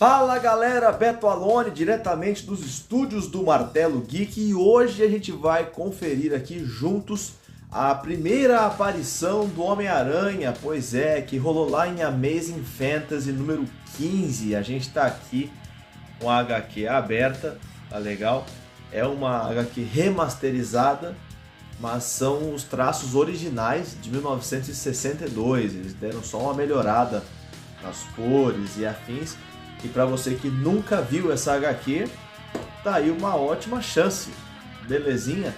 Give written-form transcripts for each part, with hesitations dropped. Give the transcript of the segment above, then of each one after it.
Fala galera, Beto Alone, diretamente dos estúdios do Martelo Geek, e hoje a gente vai conferir aqui juntos a primeira aparição do Homem-Aranha, pois é, que rolou lá em Amazing Fantasy número 15. A gente tá aqui com a HQ aberta, tá legal? É uma HQ remasterizada, mas são os traços originais de 1962, eles deram só uma melhorada nas cores e afins. E para você que nunca viu essa HQ, tá aí uma ótima chance, belezinha?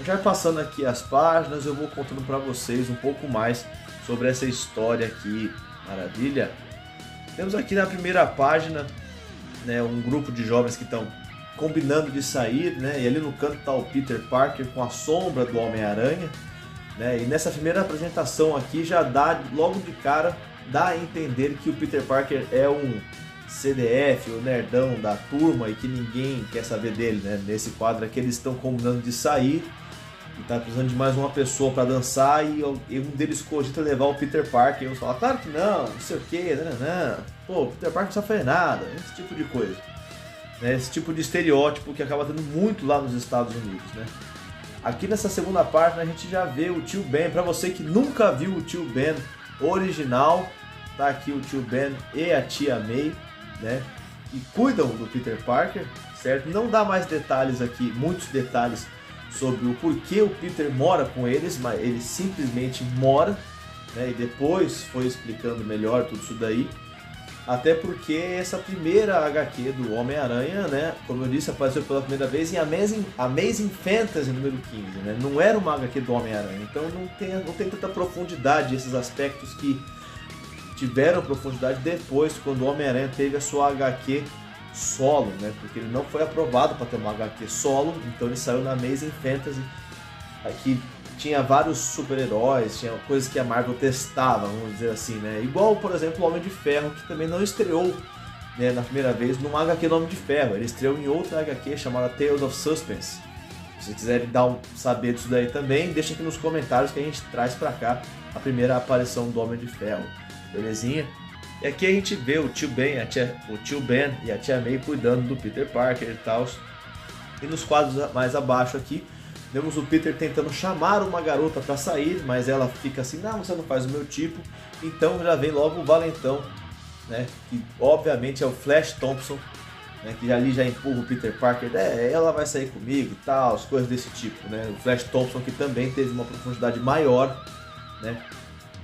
Já passando aqui as páginas, eu vou contando para vocês um pouco mais sobre essa história aqui, maravilha? Temos aqui na primeira página, né, um grupo de jovens que estão combinando de sair, né, e ali no canto está o Peter Parker com a sombra do Homem-Aranha, né, e nessa primeira apresentação aqui já dá, logo de cara, dá a entender que o Peter Parker é um CDF, o nerdão da turma e que ninguém quer saber dele, né? Nesse quadro aqui eles estão combinando de sair e tá precisando de mais uma pessoa para dançar e um deles cogita levar o Peter Parker e eu falo, claro que não sei o que, não. Pô, o Peter Parker não sabe fazer nada, esse tipo de coisa, né? Esse tipo de estereótipo que acaba tendo muito lá nos Estados Unidos, né? Aqui nessa segunda página a gente já vê o Tio Ben. Para você que nunca viu o Tio Ben original, tá aqui o Tio Ben e a Tia May, né, que cuidam do Peter Parker, certo? Não dá mais detalhes aqui, muitos detalhes sobre o porquê o Peter mora com eles, mas ele simplesmente mora, né, e depois foi explicando melhor tudo isso daí, até porque essa primeira HQ do Homem-Aranha, né, como eu disse, apareceu pela primeira vez em Amazing Fantasy número 15, né, não era uma HQ do Homem-Aranha, então não tem tanta profundidade esses aspectos que tiveram profundidade depois, quando o Homem-Aranha teve a sua HQ solo, né? Porque ele não foi aprovado para ter uma HQ solo, então ele saiu na Amazing Fantasy. Aqui tinha vários super-heróis, tinha coisas que a Marvel testava, vamos dizer assim, né? Igual, por exemplo, o Homem de Ferro, que também não estreou, né, na primeira vez numa HQ do Homem de Ferro, ele estreou em outra HQ chamada Tales of Suspense. Se vocês quiserem saber disso daí também, deixa aqui nos comentários que a gente traz para cá a primeira aparição do Homem de Ferro. Belezinha? E aqui a gente vê o Tio Ben e a Tia May cuidando do Peter Parker e tal. E nos quadros mais abaixo aqui, vemos o Peter tentando chamar uma garota para sair, mas ela fica assim, não, você não faz o meu tipo. Então já vem logo o valentão, né, que obviamente é o Flash Thompson, né, que ali já empurra o Peter Parker, ela vai sair comigo e tal, as coisas desse tipo, né. O Flash Thompson que também teve uma profundidade maior, né,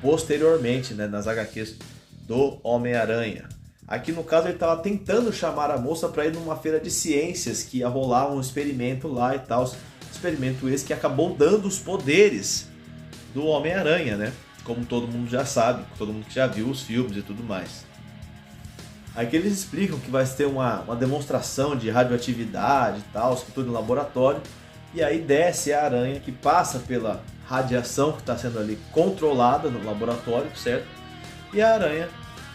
posteriormente, né, nas HQs do Homem-Aranha. Aqui no caso ele estava tentando chamar a moça para ir numa feira de ciências que ia rolar um experimento lá e tal. Experimento esse que acabou dando os poderes do Homem-Aranha, né? Como todo mundo já sabe, todo mundo que já viu os filmes e tudo mais. Aqui eles explicam que vai ter uma demonstração de radioatividade e tal, tudo no laboratório. E aí desce a aranha que passa pela radiação que está sendo ali controlada no laboratório, certo? E a aranha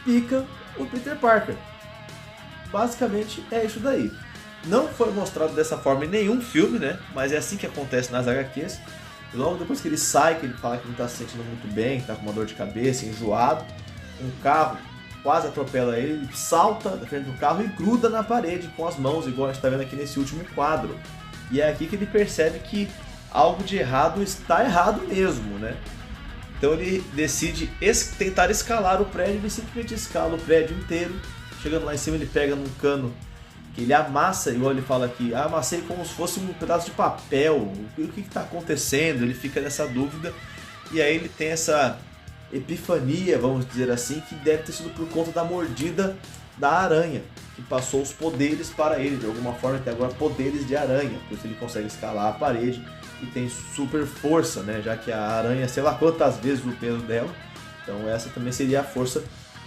pica o Peter Parker. Basicamente é isso daí. Não foi mostrado dessa forma em nenhum filme, né? Mas é assim que acontece nas HQs. E logo depois que ele sai, que ele fala que não está se sentindo muito bem, que está com uma dor de cabeça, enjoado, um carro quase atropela ele, ele salta da frente do carro e gruda na parede com as mãos, igual a gente está vendo aqui nesse último quadro. E é aqui que ele percebe que algo de errado está errado mesmo, né? Então ele decide tentar escalar o prédio, ele simplesmente escala o prédio inteiro. Chegando lá em cima ele pega num cano que ele amassa, igual ele fala aqui, amassei como se fosse um pedaço de papel, o que está acontecendo? Ele fica nessa dúvida e aí ele tem essa epifania, vamos dizer assim, que deve ter sido por conta da mordida da aranha, que passou os poderes para ele, de alguma forma ele tem agora poderes de aranha, por isso ele consegue escalar a parede e tem super força, né? Já que a aranha, sei lá quantas vezes o peso dela, então essa também seria a força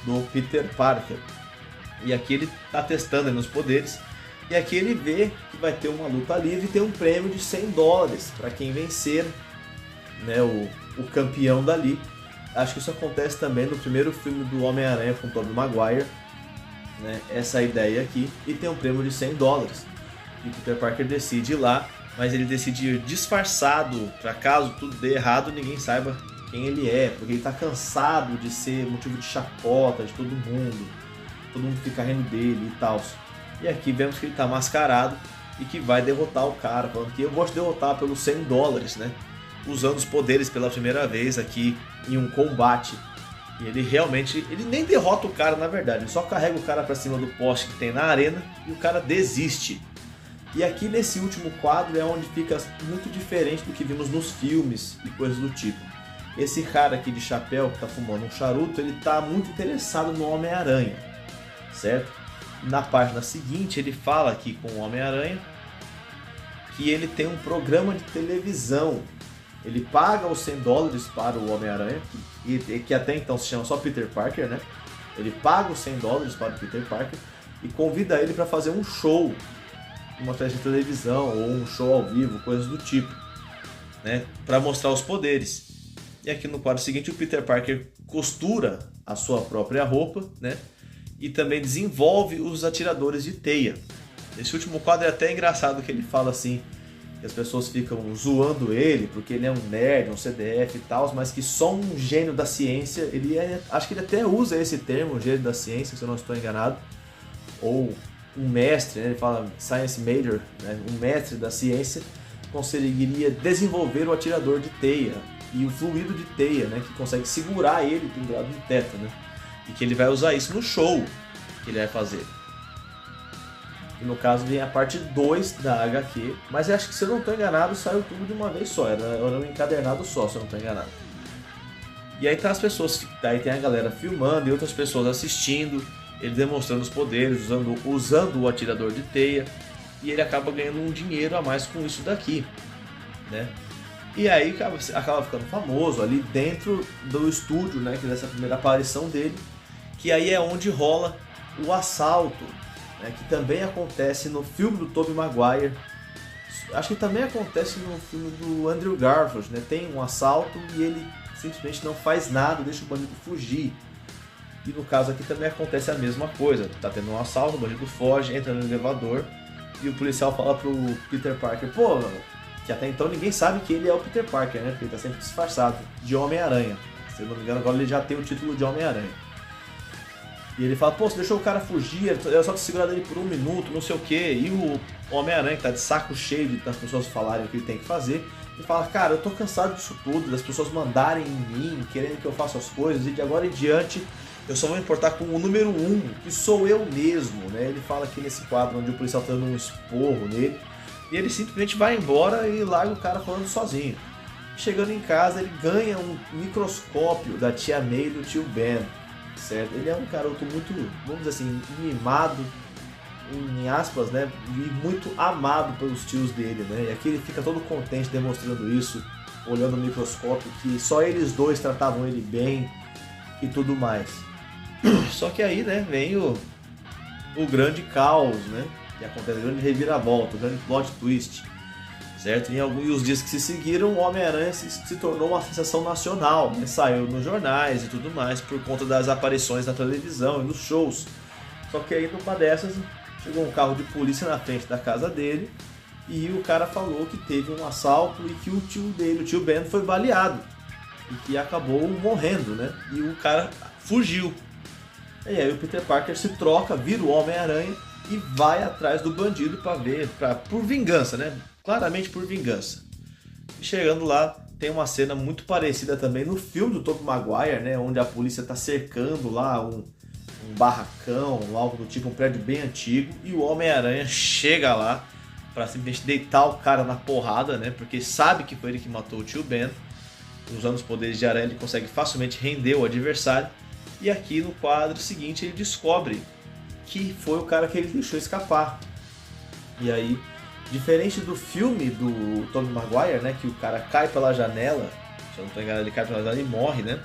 do Peter Parker. E aqui ele está testando nos poderes, e aqui ele vê que vai ter uma luta livre e tem um prêmio de $100 para quem vencer, né, o campeão dali. Acho que isso acontece também no primeiro filme do Homem-Aranha com Tobey Maguire, né, essa ideia aqui, e tem um prêmio de $100. E Peter Parker decide ir lá, mas ele decide ir disfarçado, para caso tudo dê errado, ninguém saiba quem ele é, porque ele está cansado de ser motivo de chacota de todo mundo. todo mundo fica rindo dele e tal. E aqui vemos que ele tá mascarado e que vai derrotar o cara, falando que eu vou te derrotar pelos $100, né? Usando os poderes pela primeira vez aqui em um combate. E ele realmente, ele nem derrota o cara na verdade, ele só carrega o cara pra cima do poste que tem na arena e o cara desiste. E aqui nesse último quadro é onde fica muito diferente do que vimos nos filmes e coisas do tipo. Esse cara aqui de chapéu que tá fumando um charuto, ele tá muito interessado no Homem-Aranha, certo? Na página seguinte ele fala aqui com o Homem-Aranha que ele tem um programa de televisão. Ele paga os $100 para o Homem-Aranha, que até então se chama só Peter Parker, né? Ele paga os $100 para o Peter Parker e convida ele para fazer um show, uma festa de televisão ou um show ao vivo, coisas do tipo, né? Para mostrar os poderes. E aqui no quadro seguinte o Peter Parker costura a sua própria roupa, né? E também desenvolve os atiradores de teia. Esse último quadro é até engraçado, que ele fala assim, que as pessoas ficam zoando ele porque ele é um nerd, um CDF e tal, mas que só um gênio da ciência, acho que ele até usa esse termo, gênio da ciência, se eu não estou enganado, ou um mestre, né? Ele fala science major, né? Um mestre da ciência conseguiria desenvolver o atirador de teia e o fluido de teia, né? Que consegue segurar ele pendurado no teto, né? E que ele vai usar isso no show que ele vai fazer. E no caso vem a parte 2 da HQ, mas eu acho que, se eu não estou enganado, saiu tudo de uma vez só, era um encadernado só, se eu não estou enganado. E aí tá as pessoas, aí tem a galera filmando e outras pessoas assistindo, ele demonstrando os poderes, usando o atirador de teia, e ele acaba ganhando um dinheiro a mais com isso daqui, né? E aí acaba ficando famoso ali dentro do estúdio, né, que é essa primeira aparição dele, que aí é onde rola o assalto, né, que também acontece no filme do Tobey Maguire. Acho que também acontece no filme do Andrew Garfield, né? Tem um assalto e ele simplesmente não faz nada, deixa o bandido fugir. E no caso aqui também acontece a mesma coisa. Tá tendo um assalto, o bandido foge, entra no elevador e o policial fala pro Peter Parker, pô, que até então ninguém sabe que ele é o Peter Parker, né? Porque ele tá sempre disfarçado de Homem-Aranha. Se eu não me engano, agora ele já tem o título de Homem-Aranha. E ele fala, pô, você deixou o cara fugir, era só te segurar dele por 1 minuto, não sei o que. E o Homem-Aranha, que tá de saco cheio das pessoas falarem o que ele tem que fazer, ele fala, cara, eu tô cansado disso tudo, das pessoas mandarem em mim, querendo que eu faça as coisas, e de agora em diante eu só vou me importar com o número 1, que sou eu mesmo, né? Ele fala aqui nesse quadro onde o policial tá dando um esporro nele, e ele simplesmente vai embora e larga o cara falando sozinho. Chegando em casa, ele ganha um microscópio da tia May e do tio Ben. Certo? Ele é um garoto muito, vamos dizer assim, mimado, em aspas, né? E muito amado pelos tios dele, né? E aqui ele fica todo contente demonstrando isso, olhando o microscópio, que só eles dois tratavam ele bem e tudo mais. Só que aí, né, vem o grande caos, né? Que acontece, o grande reviravolta, o grande plot twist. Certo? E os dias que se seguiram, o Homem-Aranha se tornou uma sensação nacional, né? Saiu nos jornais e tudo mais por conta das aparições na televisão e nos shows. Só que aí, numa dessas, chegou um carro de polícia na frente da casa dele e o cara falou que teve um assalto e que o tio dele, o tio Ben, foi baleado e que acabou morrendo, né? E o cara fugiu. E aí o Peter Parker se troca, vira o Homem-Aranha e vai atrás do bandido para ver, por vingança, né? Claramente por vingança. E chegando lá, tem uma cena muito parecida também no filme do Tobey Maguire, né? Onde a polícia está cercando lá um barracão, algo do tipo, um prédio bem antigo, e o Homem-Aranha chega lá para simplesmente deitar o cara na porrada, né? Porque sabe que foi ele que matou o tio Ben. Usando os poderes de aranha, ele consegue facilmente render o adversário. E aqui no quadro seguinte ele descobre que foi o cara que ele deixou escapar. E aí, diferente do filme do Tobey Maguire, né, que o cara cai pela janela, se eu não estou enganado, ele cai pela janela e morre, né?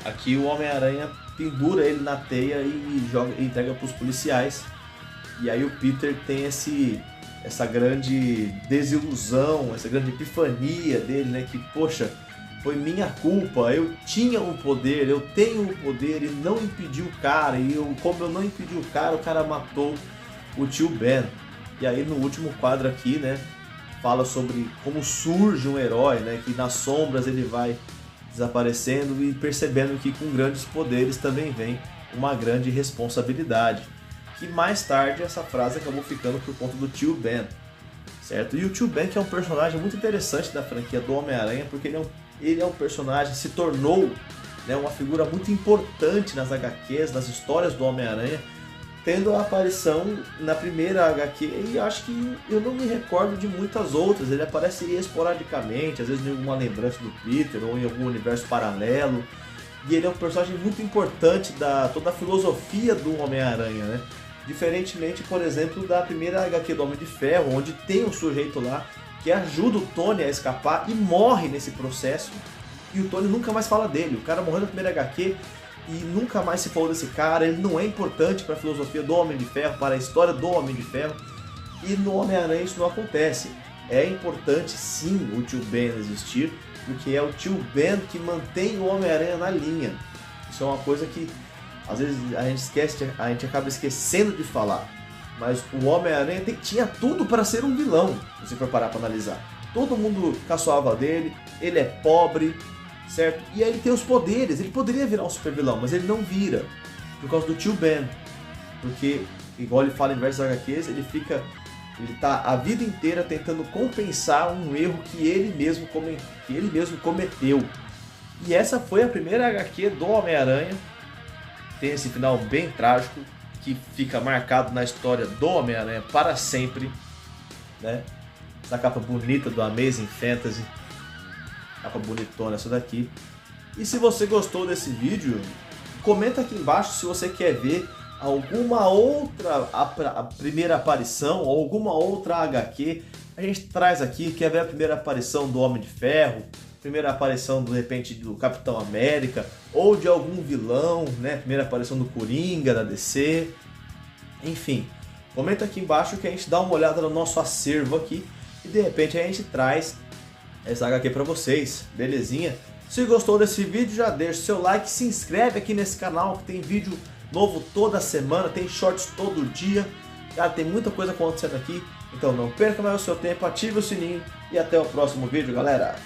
Aqui o Homem-Aranha pendura ele na teia e entrega para os policiais. E aí o Peter tem essa grande desilusão, essa grande epifania dele, né, que, poxa, foi minha culpa, eu tinha o poder, eu tenho o poder e não impedi o cara, e como eu não impedi o cara matou o tio Ben. E aí no último quadro aqui, né, fala sobre como surge um herói, né, que nas sombras ele vai desaparecendo e percebendo que com grandes poderes também vem uma grande responsabilidade. Que mais tarde essa frase acabou ficando por conta do tio Ben, certo? E o tio Ben, que é um personagem muito interessante da franquia do Homem-Aranha, porque ele é um personagem, se tornou, né, uma figura muito importante nas HQs, nas histórias do Homem-Aranha, tendo a aparição na primeira HQ, e acho que eu não me recordo de muitas outras. Ele aparece esporadicamente, às vezes em alguma lembrança do Peter ou em algum universo paralelo, e ele é um personagem muito importante da toda a filosofia do Homem-Aranha, né? Diferentemente, por exemplo, da primeira HQ do Homem de Ferro, onde tem um sujeito lá que ajuda o Tony a escapar e morre nesse processo, e o Tony nunca mais fala dele. O cara morreu na primeira HQ e nunca mais se falou desse cara, ele não é importante para a filosofia do Homem de Ferro, para a história do Homem de Ferro, e no Homem-Aranha isso não acontece. É importante sim o tio Ben existir, porque é o tio Ben que mantém o Homem-Aranha na linha. Isso é uma coisa que às vezes a gente acaba esquecendo de falar, mas o Homem-Aranha tinha tudo para ser um vilão, se você for parar para analisar. Todo mundo caçoava dele, ele é pobre, certo? E aí ele tem os poderes, ele poderia virar um super vilão, mas ele não vira, por causa do tio Ben. Porque, igual ele fala em diversos HQs, ele tá a vida inteira tentando compensar um erro que ele mesmo cometeu. E essa foi a primeira HQ do Homem-Aranha. Tem esse final bem trágico, que fica marcado na história do Homem-Aranha para sempre, né? Essa capa bonita do Amazing Fantasy. Capa bonitona essa daqui. E se você gostou desse vídeo, comenta aqui embaixo se você quer ver alguma outra a primeira aparição ou alguma outra HQ. A gente traz aqui, quer ver a primeira aparição do Homem de Ferro, primeira aparição de repente do Capitão América ou de algum vilão, né? Primeira aparição do Coringa da DC. Enfim, comenta aqui embaixo que a gente dá uma olhada no nosso acervo aqui e de repente a gente traz essa HQ pra vocês, belezinha? Se gostou desse vídeo, já deixa o seu like, se inscreve aqui nesse canal que tem vídeo novo toda semana, tem shorts todo dia, cara, tem muita coisa acontecendo aqui, então não perca mais o seu tempo, ative o sininho e até o próximo vídeo, galera!